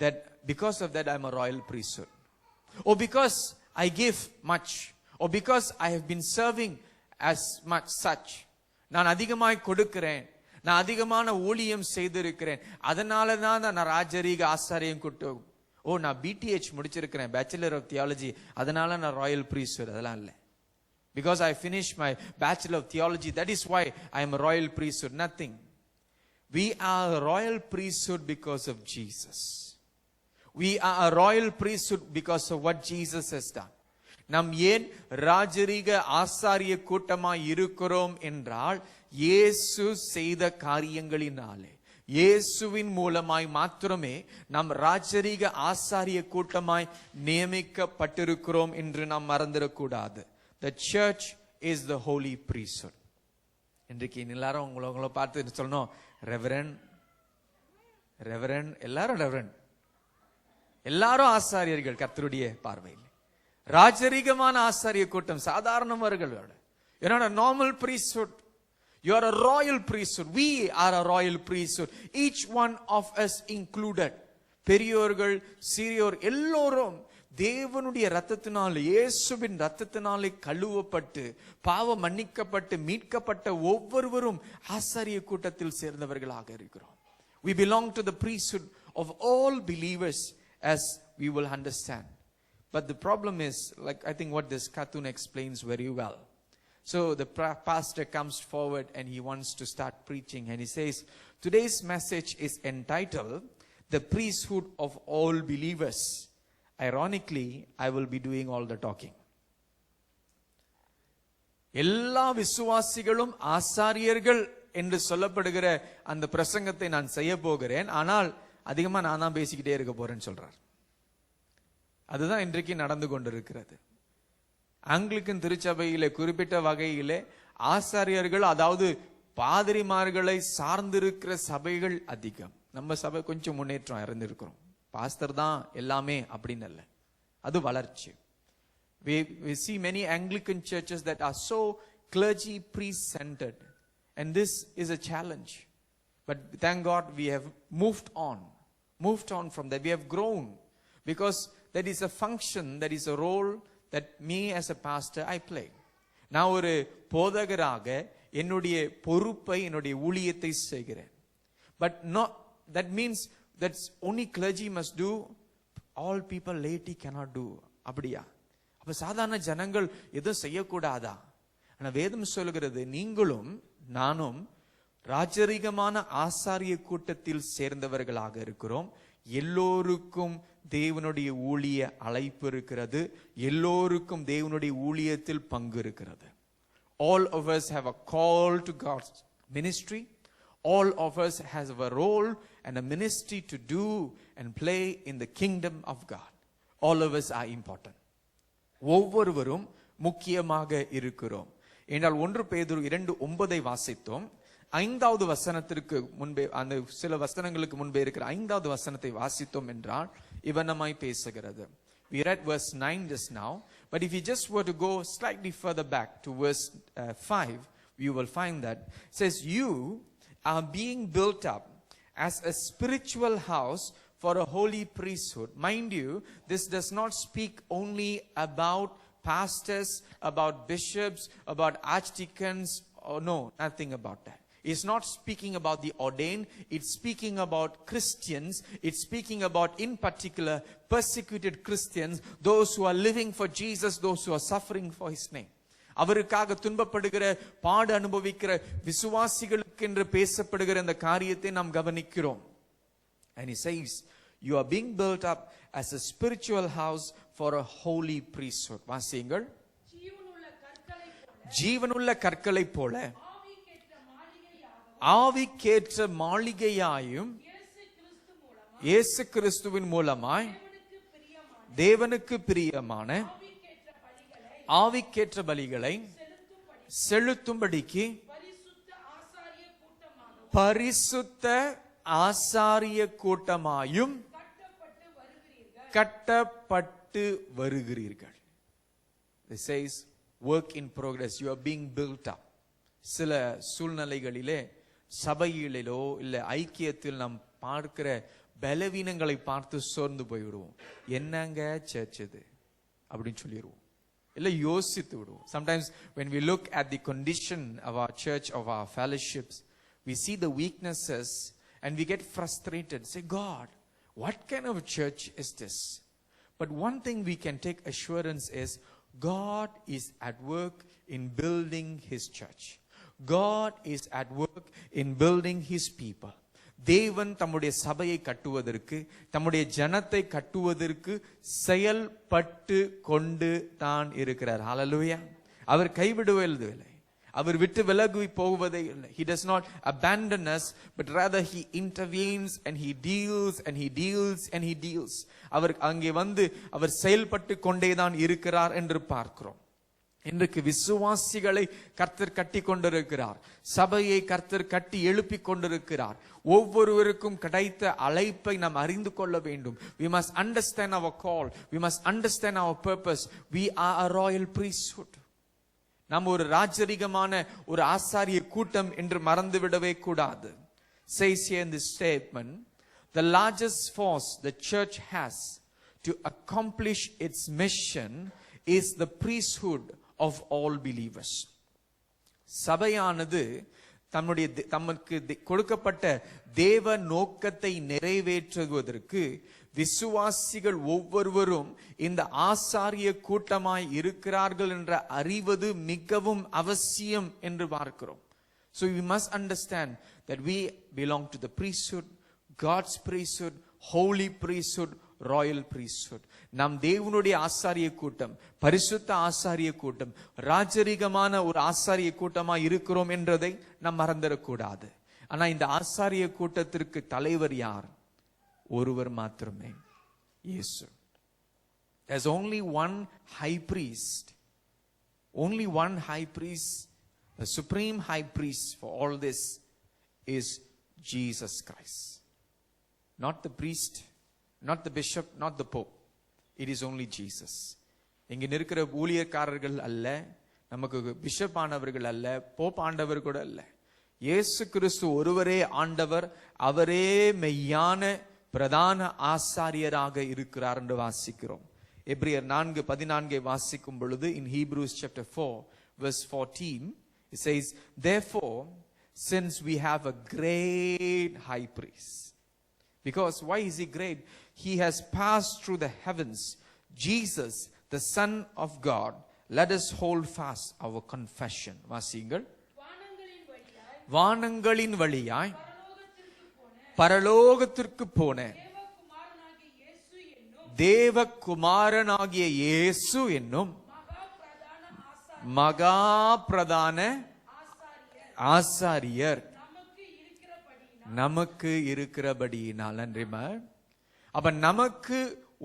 that because of that I am a royal priesthood, or because I give much, or because I have been serving as much such. நான் அதிகமாய் கொடுக்கிறேன், நான் அதிகமான ஊழியம் செய்திருக்கிறேன், அதனால தான் நான் ராஜரீக ஆசாரியம் கூட்டம். நான் BTH முடிச்சிருக்கிறேன், பேச்சுலர் ஆஃப் தியாலஜி, அதனால நான் ராயல் priesthood. அதெல்லாம் இல்லை. Because I finished my bachelor of theology, that is why I am a royal priesthood. Nothing. We are a royal priesthood because of Jesus. We are a royal priesthood because of what Jesus has done. நாம் ஏன் ராஜரீக ஆசாரிய கூட்டமாய் இருக்கிறோம் என்றால், இயேசு செய்த காரியங்களினாலே, இயேசுவின் மூலமாய் மாத்திரமே நாம் ராஜரீக ஆசாரிய கூட்டமாய் நியமிக்கப்பட்டிருக்கிறோம் என்று நாம் மறந்துடக்கூடாது. The church is the holy priesthood. இன்றைக்கு எல்லாரும் உங்களை பார்த்து சொல்லணும், ரெவரண்ட் ரெவரண்ட், எல்லாரும் ரெவரண்ட், எல்லாரும் ஆசாரியர்கள் கர்த்தருடைய பார்வையில். ராஜரீகமான ஆசாரிய கூட்டம் சாதாரணவர்களோட. You're not a normal priesthood. You are a royal priesthood. We are a royal priesthood. Each one of us included. பெரியோர்கள் சிறியோர் எல்லோரும் தேவனுடைய இரத்தத்தினாலே, இயேசுவின் இரத்தத்தினாலே கழுவப்பட்டு பாவம் மன்னிக்கப்பட்டு மீட்கப்பட்ட ஒவ்வொருவரும் ஆசாரிய கூட்டத்தில் சேர்ந்தவர்களாக இருக்கிறோம். We belong to the priesthood of all believers, as we will understand. But the problem is, like I think what this cartoon explains very well. So the pastor comes forward and he wants to start preaching, and he says, today's message is entitled The Priesthood of All Believers. Ironically, I will be doing all the talking. எல்லா விசுவாசிகளும் ஆசாரியர்கள் என்று சொல்லப்படுகிற அந்த பிரசங்கத்தை நான் செய்ய போகிறேன், ஆனால் அதிகமா நான் தான் பேசிக்கிட்டே இருக்க போறேன்னு சொல்றார். அதுதான் இன்றைக்கு நடந்து கொண்டிருக்கிறது. ஆங்கிலிக்கன் திருச்சபையிலே குறிப்பிட்ட வகையிலே ஆசாரியர்கள், அதாவது பாதிரிமார்களை சார்ந்திருக்கிற சபைகள் அதிகம். நம்ம சபை கொஞ்சம் முன்னேற்றம் இருந்திருக்கிறோம். பாஸ்டர் தான் எல்லாமே அப்படின்னு அல்ல, அது வளர்ச்சி. We see many Anglican churches that are so clergy priest centered, and this is a challenge. But thank God we have moved on from that. We have grown, because that is a function, that is a role that me as a pastor I play. நான் ஒரு போதகராக என்னுடைய பொறுப்பை, என்னுடைய ஊழியத்தை செய்கிறேன். But not that means that only clergy must do, all people laity cannot do. அப்படியா? அப்ப சாதாரண ஜனங்கள் எதுவும் செய்யக்கூடாதா? ஆனா வேதம் சொல்கிறது, நீங்களும் நானும் ராஜரீகமான ஆசாரிய கூட்டத்தில் சேர்ந்தவர்களாக இருக்கிறோம். எல்லோருக்கும் தேவனுடைய ஊழிய அழைப்பு இருக்கிறது. எல்லோருக்கும் தேவனுடைய ஊழியத்தில் பங்கு இருக்கிறது. All of us have a call to God's ministry. All of us has a role and a ministry to do and play in the kingdom of God. All of us are important. ஒவ்வொருவரும் முக்கியமாக இருக்கிறோம். என்றால் 1 பேதுரு 2:9 வாசித்தோம். 5வது வசனத்திற்கு முன்பே, அந்த சில வசனங்களுக்கு முன்பே இருக்கிற 5வது வசனத்தை வாசித்தோம் என்றால் இவனமாய் பேசுகிறது. We read verse 9 just now, but if you just were to go slightly further back to verse 5, you will find that it says, you are being built up as a spiritual house for a holy priesthood. Mind you, this does not speak only about pastors, about bishops, about archdeacons. Oh, no, nothing about that. It's not speaking about the ordained. It's speaking about Christians. It's speaking about, in particular, persecuted Christians, those who are living for Jesus, those who are suffering for His name. அவருக்காக துன்பப்படுகிற பாடு அனுபவிக்கிற விசுவாசிகளுக்கு என்று பேசப்படுகிற அந்த காரியத்தை நாம் கவனிக்கிறோம். And he says, you are being built up as a spiritual house for a holy priesthood. வாசியுங்கள். ஜீவனுள்ள கற்களை போல ஆவிக்கேற்ற மாளிகையாயும் இயேசு கிறிஸ்துவின் மூலமாய் தேவனுக்கு பிரியமான ஆவிக்கேற்ற பலிகளை செலுத்தும்படிக்கு பரிசுத்த ஆசாரிய கூட்டமாயும் கட்டப்பட்டு வருகிறீர்கள். It says work in progress. You are being built up. சில சூழ்நிலைகளிலே சபையிலோ இல்ல ஐக்கியத்தில் நாம் பார்க்கிற பலவீனங்களை பார்த்து சோர்ந்து போய்விடுவோம். என்னங்க சர்ச் இது அப்படின்னு சொல்லிடுவோம், இல்ல யோசித்து விடுவோம். Sometimes when we look at the condition of our church, of our fellowships, we see the weaknesses and we get frustrated. Say, God, what kind of church is this? But one thing we can take assurance is God is at work in building his church. God is at work in building his people. தேவன் தம்முடைய சபையை கட்டுவதற்கு, தம்முடைய ஜனத்தை கட்டுவதற்கு செயல்பட்டு கொண்டு தான் இருக்கிறார். ஹல்லேலூயா. அவர் கைவிடுவதில்லை, அவர் விட்டு விலகி போவதே இல்லை. He does not abandon us, but rather he intervenes and he deals and he deals and he deals. அவர் அங்கே வந்து அவர் செயல்பட்டு கொண்டேதான் இருக்கிறார் என்று பார்க்கிறோம். இன்றைக்கு விசுவாசிகளை கர்த்தர் கட்டி கொண்டிருக்கிறார், சபையை கர்த்தர் கட்டி எழுப்பி கொண்டிருக்கிறார். ஒவ்வொருவருக்கும் கிடைத்த அழைப்பை நாம் அறிந்து கொள்ள வேண்டும். We must understand our call, we must understand our purpose. We are a royal priesthood. நாம் ஒரு ராஜரிகமான ஒரு ஆசாரிய கூட்டம் என்று மறந்துவிடவே கூடாது. Says here in this statement, the largest force the church has to accomplish its mission is the priesthood of all believers. சபையானது தமக்கு கொடுக்கப்பட்ட தேவ நோக்கத்தை நிறைவேற்றுவதற்கு விசுவாசிகள் ஒவ்வொருவரும் இந்த ஆசாரிய கூட்டமாய் இருக்கிறார்கள் என்ற அறிவது மிகவும் அவசியம் என்று பார்க்கிறோம். So we must understand that we belong to the priesthood, God's priesthood, holy priesthood, Royal priesthood. நாம் தேவனுடைய ஆசாரிய கூட்டம், பரிசுத்த ஆசாரிய கூட்டம், ராஜரிகமான ஒரு ஆசாரிய கூட்டமா இருக்கிறோம் என்றதை நாம் மறந்துடக்கூடாது. ஆனா இந்த ஆசாரிய கூட்டத்திற்கு தலைவர் யார்? ஒருவர் மாத்திரமே, இயேசு. There's only one high priest, only one high priest. The supreme high priest for all this is Jesus Christ. Not the priest, not the bishop, not the pope. It is only Jesus. இங்க இருக்கிற ஊழியக்காரர்கள் அல்ல, நமக்கு bishop ஆனவர்கள் அல்ல, Pope ஆண்டவர் கூட அல்ல. இயேசு கிறிஸ்து ஒருவரே ஆண்டவர், அவரே மெய்யான பிரதான ஆசாரியராக இருக்கிறார் என்று வாசிக்கிறோம். எபிரேயர் 4:14 வாசிக்கும் பொழுது, in Hebrews chapter 4 verse 14, it says, therefore, since we have a great high priest. Because why is he great? He has passed through the heavens, Jesus, the Son of God. Let us hold fast our confession. வாசியுங்கள். வானங்களின் வழியாய் பரலோகத்திற்கு போன தேவகுமாரனாகிய இயேசு என்னும் மகா பிரதான ஆசாரியர் நமக்கு இருக்கிறபடியினால். நன்றிமா. அப்ப நமக்கு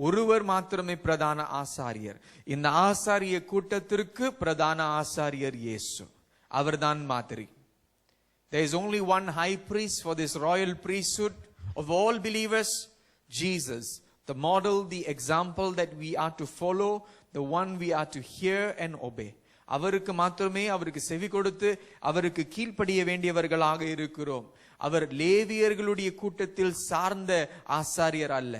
ஒருவர் மாத்திரமே பிரதான ஆசாரியர். இந்த ஆசாரிய கூட்டத்திற்கு பிரதான ஆசாரியர் இயேசு, அவர்தான் மாதிரி. There is only one high priest for this royal priesthood of all believers, Jesus, the model, the example that we are to follow, the one we are to hear and obey. அவருக்கு மாத்திரமே அவருக்கு செவி கொடுத்து அவருக்கு கீழ்ப்படிய வேண்டியவர்களாக இருக்கிறோம். அவர் லேவியர்களுடைய கூட்டத்தில் சார்ந்த ஆசாரியர் அல்ல,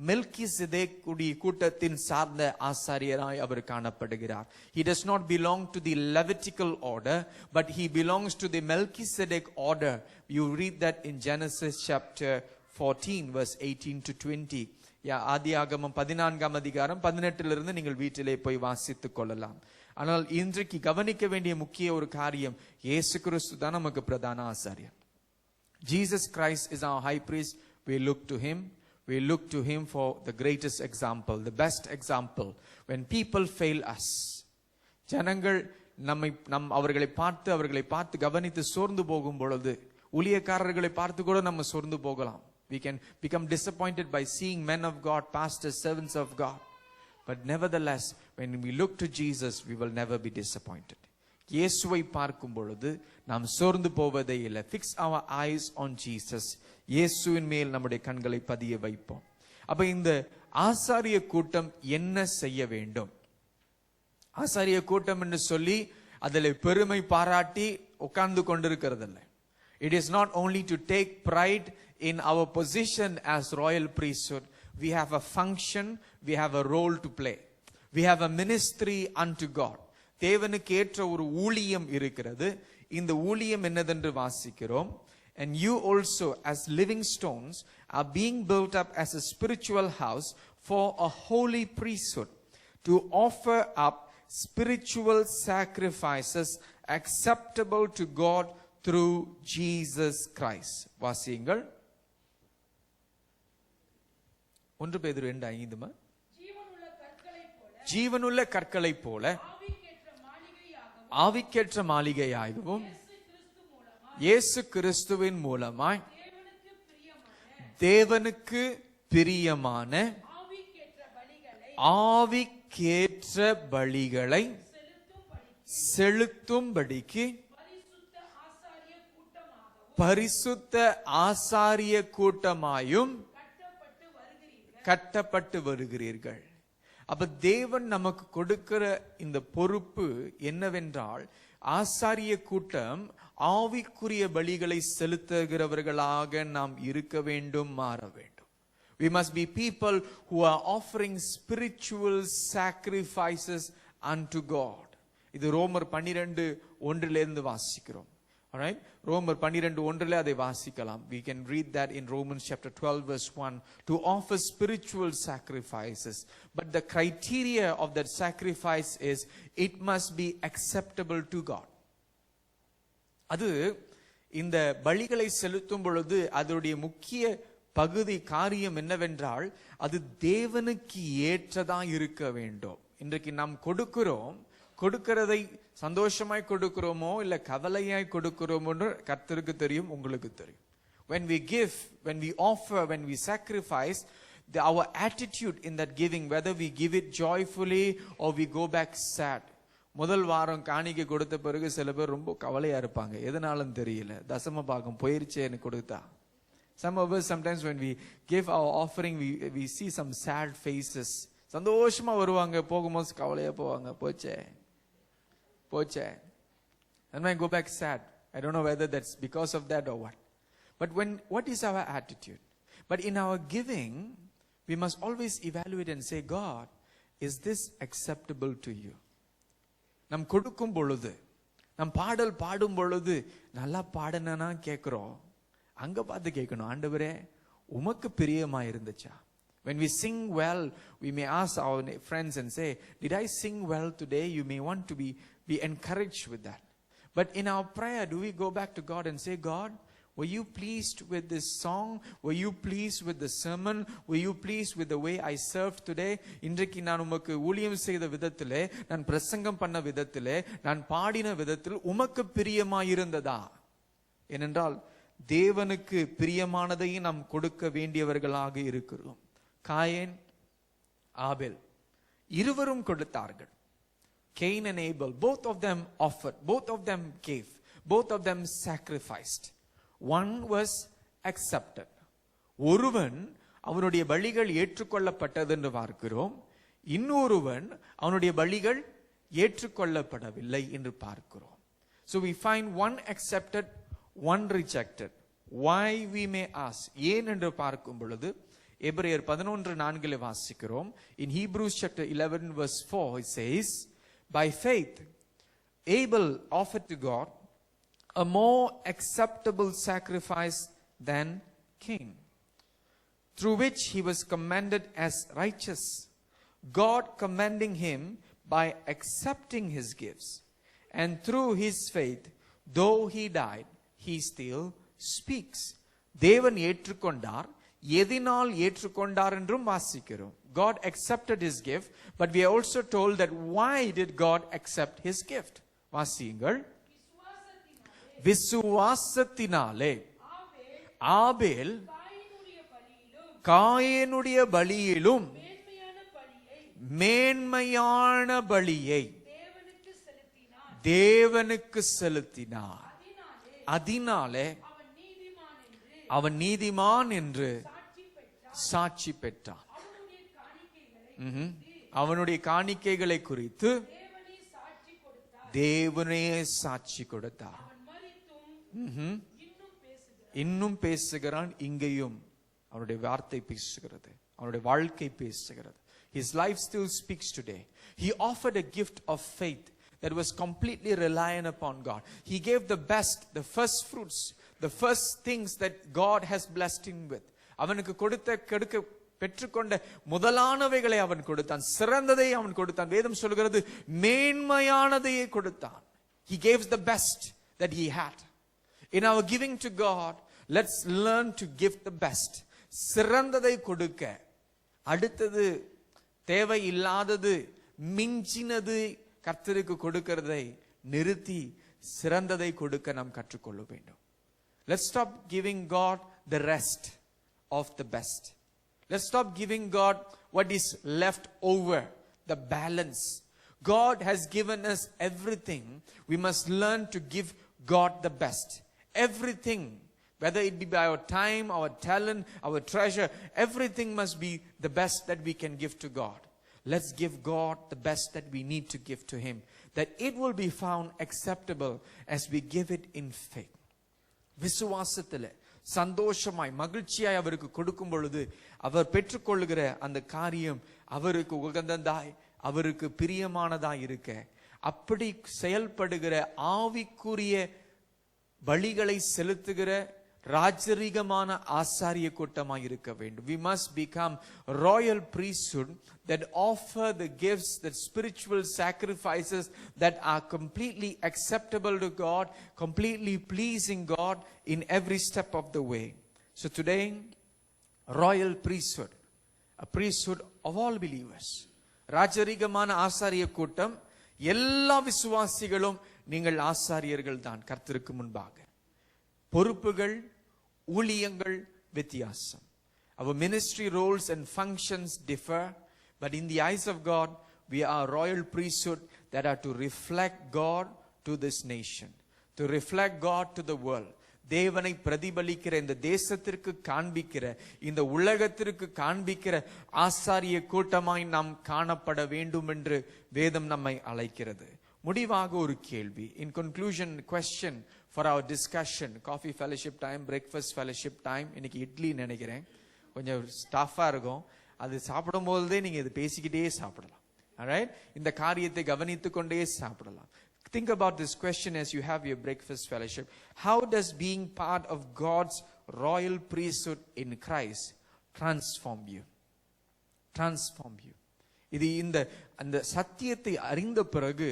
மெல்கிசேதேக்குடைய கூட்டத்தின் சார்ந்த ஆசாரியராய் அவர் காணப்படுகிறார். He does not belong to the Levitical order, but he belongs to the Melchizedek order. You read that in Genesis chapter 14 verse 18 to 20. ஆதியாகமம் 14 அதிகாரம் 18 நீங்கள் வீட்டிலே போய் வாசித்துக் கொள்ளலாம். ஆனால் இன்றைக்கு கவனிக்க வேண்டிய முக்கிய ஒரு காரியம், இயேசு கிறிஸ்து தான் நமக்கு பிரதான ஆசாரியர். Jesus Christ is our high priest. We look to him. We look to him for the greatest example, the best example. When people fail us, ஜனங்கள் அவர்களை பார்த்து கவனித்து சோர்ந்து போகும் பொழுது, ஊழியக்காரர்களை பார்த்து கூட நம்ம சோர்ந்து போகலாம். We can become disappointed by seeing men of God, pastors, servants of God. But nevertheless, when we look to Jesus, we will never be disappointed. இயேசுவை பார்க்கும் பொழுது நாம் சோர்ந்து போவதே இல்லை. Fix our eyes on Jesus. இயேசுவின் மேல் நம்முடைய கண்களை பதிய வைப்போம். அப்ப இந்த ஆசாரிய கூட்டம் என்ன செய்ய வேண்டும்? ஆசாரிய கூட்டம் என்று சொல்லி அதில் பெருமை பாராட்டி உட்கார்ந்து கொண்டிருக்கிறதில்ல. It is not only to take pride in our position as royal priesthood. We have a function, we have a role to play. We have a ministry unto God. தேவனுக்கு ஏற்ற ஒரு ஊழியம் இருக்கிறது. இந்த ஊழியம் என்னதென்று வாசிக்கிறோம். And you also as living stones are being built up as a spiritual house for a holy priesthood, to offer up spiritual sacrifices acceptable to God through Jesus Christ. வாசியுங்கள். 1 பேதுரு 2:5. ஜீவனுள்ள கற்களை போல ஆவிக்கேற்ற மாளிகையாகவும் இயேசு கிறிஸ்துவின் மூலமாய் தேவனுக்கு பிரியமான ஆவிக்கேற்ற பலிகளை செலுத்தும்படிக்கு பரிசுத்த ஆசாரிய கூட்டமாயும் கட்டப்பட்டு வருகிறீர்கள். அப்ப தேவன் நமக்கு கொடுக்கிற இந்த பொறுப்பு என்னவென்றால், ஆசாரிய கூட்டம் ஆவிக்குரிய பலிகளை செலுத்துகிறவர்களாக நாம் இருக்க வேண்டும், மாற வேண்டும். We must be people who are offering spiritual sacrifices unto God. இது ரோமர் 12:1 வாசிக்கிறோம். Alright, ரோமர் 12:1 அதை வாசிக்கலாம். We can read that in Romans chapter 12 verse 1, to offer spiritual sacrifices. But the criteria of that sacrifice is it must be acceptable to God. அது இந்த பலிகளை செலுத்தும் பொழுது அதனுடைய முக்கிய பகுதி காரியம் என்னவென்றால், அது தேவனுக்கு ஏற்றதா இருக்க வேண்டும். இன்றைக்கு நாம் கொடுக்கிறதை சந்தோஷமாய் கொடுக்கிறோமோ இல்ல கவலையாய் கொடுக்கிறோமோன்னு கர்த்தருக்கு தெரியும், உங்களுக்கு தெரியும். When we give, when we offer, when we sacrifice, our attitude in that giving, whether we give it joyfully or we go back sad. முதல் வாரம் காணிக்கை கொடுத்த பிறகு சில பேர் ரொம்ப கவலையா இருப்பாங்க, எதனாலும் தெரியல, தசம பாகம் போயிருச்சேன்னு கொடுத்தா. Some of us, sometimes when we give our offering, we see some sad faces. சந்தோஷமா வருவாங்க, போகும்போது கவலையா போவாங்க, போச்சே. And when I go back sad, I don't know whether that's because of that or what. But what is our attitude? But in our giving, we must always evaluate and say, God, is this acceptable to you? நாம் கொடுக்கும் பொழுது, நம் பாடல் பாடும் பொழுது நல்லா பாடனா கேட்கிறோம், அங்க பார்த்து கேட்கணும், ஆண்டவரே உமக்கு பிரியமா இருந்துச்சா? When we sing well, we may ask our friends and say, did I sing well today? You may want to be encouraged with that. But in our prayer, do we go back to God and say, God, were you pleased with this song? Were you pleased with the sermon? Were you pleased with the way I served today? இன்றைக்கு நான் உமக்கு ஊழியம் செய்த விதத்திலே, நான் பிரசங்கம் பண்ண விதத்திலே, நான் பாடின விதத்தில் உமக்கு பிரியமாயிருந்ததா? ஏனென்றால் தேவனுக்கு பிரியமானதையும் நாம் கொடுக்க வேண்டியவர்களாக இருக்கிறோம். காயேன், ஆபேல் இருவரும் கொடுத்தார்கள். Cain and Abel, both of them offered, both of them gave, both of them sacrificed. One was accepted. ஒருவன் அவனுடைய பலிகள் ஏற்றுக்கொள்ளப்பட்டது என்று பார்க்கிறோம், இன்னொருவன் அவனுடைய பலிகள் ஏற்றுக்கொள்ளப்படவில்லை என்று பார்க்கிறோம். So we find one accepted, one rejected. Why, we may ask. ஏன் என்று பார்க்கும் பொழுது எபிரேயர் 11:4 வாசிக்கிறோம். In Hebrews chapter 11 verse 4 it says, by faith Abel offered to God a more acceptable sacrifice than Cain, through which he was commended as righteous, God commending him by accepting his gifts. And through his faith, though he died, he still speaks. தேவன் ஏற்றுக்கொண்டார், எதினால் ஏற்றுக்கொண்டார் என்றும் வாசிக்கிறோம். God accepted his gift, but we are also told that why did God accept his gift? வாசியுங்கள். விசுவாசத்தினாலே ஆபேல் காயேனுடைய பலியிலும் மேன்மையான பலியை தேவனுக்கு செலுத்தினார். அதனாலே அவன் நீதிமான் என்று சாட்சி பெற்றான். அவனுடைய காணிக்கைகளை குறித்து தேவனே சாட்சி கொடுத்தார். இன்னும் பேசுகிறான். இங்கேயும் அவனுடைய வார்த்தை பேசுகிறது, அவனுடைய வாழ்க்கை பேசுகிறது. His life still speaks today. He offered a gift of faith that was completely reliant upon God. He gave the best, the first fruits, the first things that God has blessed him with. அவனுக்கு பெற்றுக்கொண்ட முதலானவைகளை அவன் கொடுத்தான், சிறந்ததை அவன் கொடுத்தான். வேதம் சொல்கிறது மேன்மையானதையே கொடுத்தான். He gave the best that he had. In our giving to God, let's learn to give the best. சிறந்ததை கொடுக்க, அடுத்தது தேவை இல்லாதது மிஞ்சினது கர்த்தருக்கு கொடுக்கிறதை நிறுத்தி சிறந்ததை கொடுக்க நாம் கற்றுக்கொள்ள வேண்டும். Let's stop giving God the rest of the best. Let's stop giving God what is left over, the balance. God has given us everything. We must learn to give God the best. Everything, whether it be by our time, our talent, our treasure, everything must be the best that we can give to God. Let's give God the best that we need to give to him, that it will be found acceptable as we give it in faith. விசுவாசத்திலே சந்தோஷமாய் மகிழ்ச்சியாய் அவருக்கு கொடுக்கும் பொழுது அவர் பெற்றுக்கொள்ளுகிற அந்த காரியம் அவருக்கு உகந்ததாய், அவருக்கு பிரியமானதாய் இருக்க, அப்படி செயல்படுகிற ஆவிக்குரிய பலிகளை செலுத்துகிற ராஜரீகமான ஆசாரிய கூட்டமாய் இருக்க வேண்டும். We must become royal priesthood that offer the gifts, that spiritual sacrifices that are completely acceptable to God, completely pleasing God in every step of the way. So today, royal priesthood, a priesthood of all believers. ராஜரீகமான ஆசாரிய கூட்டம், எல்லா விசுவாசிகளும் நீங்கள் ஆசாரியர்கள் தான் கர்த்தருக்கு முன்பாக. பொறுப்புகள், ஊழியங்கள் வித்தியாசம். Our ministry roles and functions differ, but in the eyes of God, we are royal priesthood that are to reflect God to this nation, to reflect God to the world. தேவனை பிரதிபலிக்கிற, இந்த தேசத்திற்கு காண்பிக்கிற, இந்த உலகத்திற்கு காண்பிக்கிற ஆசாரிய கூட்டமாய் நாம் காணப்பட வேண்டும் என்று வேதம் நம்மை அழைக்கிறது. முடிவாக ஒரு கேள்வி. In conclusion, question for our discussion. Coffee fellowship time, breakfast fellowship time. இன்னைக்கு இட்லி நினைக்கிறேன், கொஞ்சம் ஸ்டாஃபா இருக்கும். அது சாப்பிடும் போதே நீங்க இது பேசிக்கிட்டே சாப்பிடலாம். alright, இந்த காரியத்தை கவனித்துக் கொண்டே சாப்பிடலாம். Think about this question as you have your breakfast fellowship. How does being part of God's royal priesthood in Christ transform you? Transform you. இது அந்த சத்தியத்தை அறிந்த பிறகு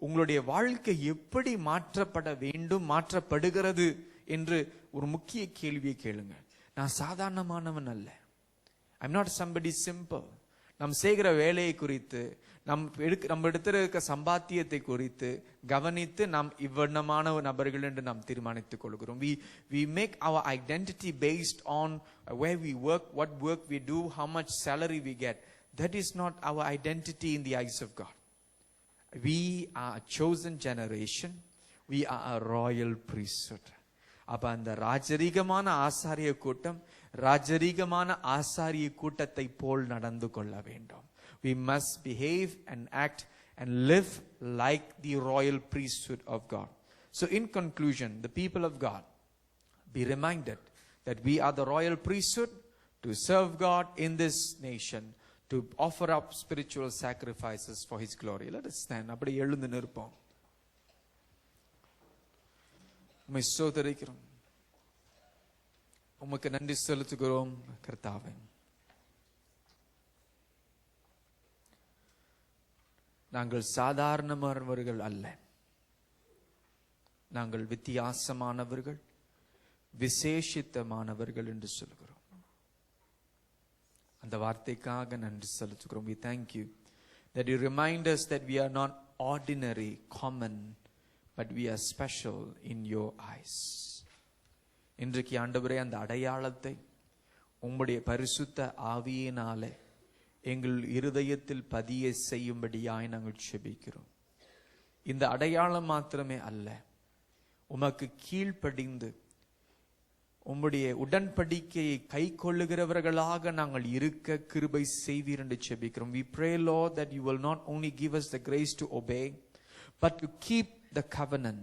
உங்களுடைய வாழ்க்கை எப்படி மாற்றப்பட வேண்டும், மாற்றப்படுகிறது என்று ஒரு முக்கிய கேள்வியை கேளுங்க. நான் சாதாரணமானவன் அல்ல. I'm not somebody simple. நாம் செய்கிற வேலையை குறித்து, நம்ம எடுத்திருக்க சம்பாத்தியத்தை குறித்து கவனித்து நாம் இவ்வண்ணமான நபர்கள் என்று நாம் தீர்மானித்துக் கொள்கிறோம். We make our identity based on where we work, what work we do, how much salary we get. That is not our identity in the eyes of God. We are a chosen generation. We are a royal priesthood. அப்ப அந்த ராஜரீகமான ஆசாரிய கூட்டம் ராஜரீகமான ஆசாரிய கூட்டத்தை போல் நடந்து கொள்ள வேண்டும். We must behave and act and live like the royal priesthood of God. So in conclusion, the people of God, be reminded that we are the royal priesthood to serve God in this nation, to offer up spiritual sacrifices for his glory. Let us stand. அப்படி எழுந்து நிற்போம். உம்மை ஸ்தோத்திரிக்கிறோம், உமக்கு நன்றி செலுத்துகிறோம் கர்த்தாவே. நாங்கள் சாதாரணமானவர்கள் அல்ல, நாங்கள் வித்தியாசமானவர்கள், விசேஷித்தமானவர்கள் என்று சொல்கிறோம். அந்த வார்த்தைக்காக நன்றி செலுத்துகிறோம். We thank you that you remind us that we are not ordinary, common, but we are special in your eyes. இன்றைக்கு ஆண்டவரே, அந்த அடையாளத்தை உம்முடைய பரிசுத்த ஆவியினாலே எங்கள் இருதயத்தில் பதிய செய்யும்படியாய் நாங்கள் செபிக்கிறோம். இந்த அடையாளம் மாத்திரமே அல்ல, உமக்கு கீழ்ப்படிந்து உம்முடைய உடன்படிக்கையை கை கொள்ளுகிறவர்களாக நாங்கள் இருக்க கிருபை செய்வீர் என்று செபிக்கிறோம். We pray, Lord, that you will not only give us the grace to obey, but to keep the covenant,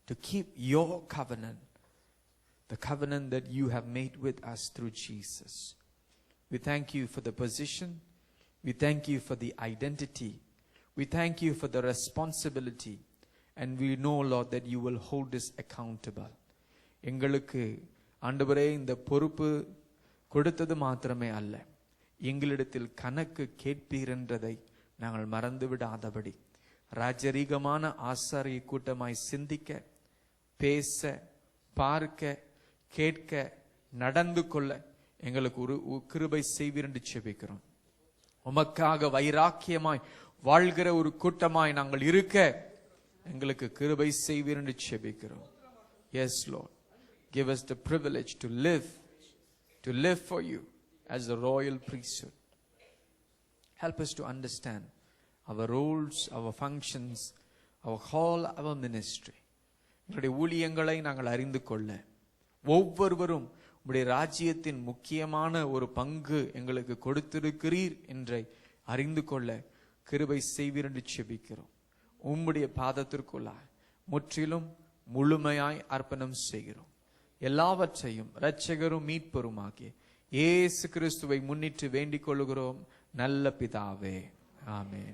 to keep your covenant, the covenant that you have made with us through Jesus. We thank you for the position. We thank you for the identity. We thank you for the responsibility. And we know, Lord, that you will hold us accountable. எங்களுக்கு ஆண்டவரே இந்த பொறுப்பு கொடுத்தது மாத்திரமே அல்ல, எங்களிடத்தில் கணக்கு கேட்பீர் என்றதை நாங்கள் மறந்து விடாதபடி ராஜரீகமான ஆசாரிய கூட்டமாய் சிந்திக்க, பேச, பார்க்க, கேட்க, நடந்து கொள்ள எங்களுக்கு ஒரு கிருபை செய்வீர் என்று செபிக்கிறோம். உமக்காக வைராக்கியமாய் வாழ்கிற ஒரு கூட்டமாய் நாங்கள் இருக்க எங்களுக்கு கிருபை செய்வீர் என்று செபிக்கிறோம். Yes, Lord. Give us the privilege to live for you as a royal priesthood. Help us to understand our roles, our functions, our call, our ministry. எங்களுடைய ஊழியங்களை நாங்கள் அறிந்து கொள்ள, ஒவ்வொருவரும் உம்முடைய ராஜ்யத்தின் முக்கியமான ஒரு பங்கு எங்களுக்கு கொடுத்திருக்கிறீர் என்றை அறிந்து கொள்ள கிருபை செய்வீர் என்று செபிக்கிறோம். உம்முடைய பாதத்திற்குள்ளாய் முற்றிலும் முழுமையாய் அர்ப்பணம் செய்கிறோம். எல்லாவற்றையும் இரட்சகரும் மீட்பருமாகிய இயேசு கிறிஸ்துவை முன்னிட்டு வேண்டிக் கொள்கிறோம் நல்ல பிதாவே. ஆமென்.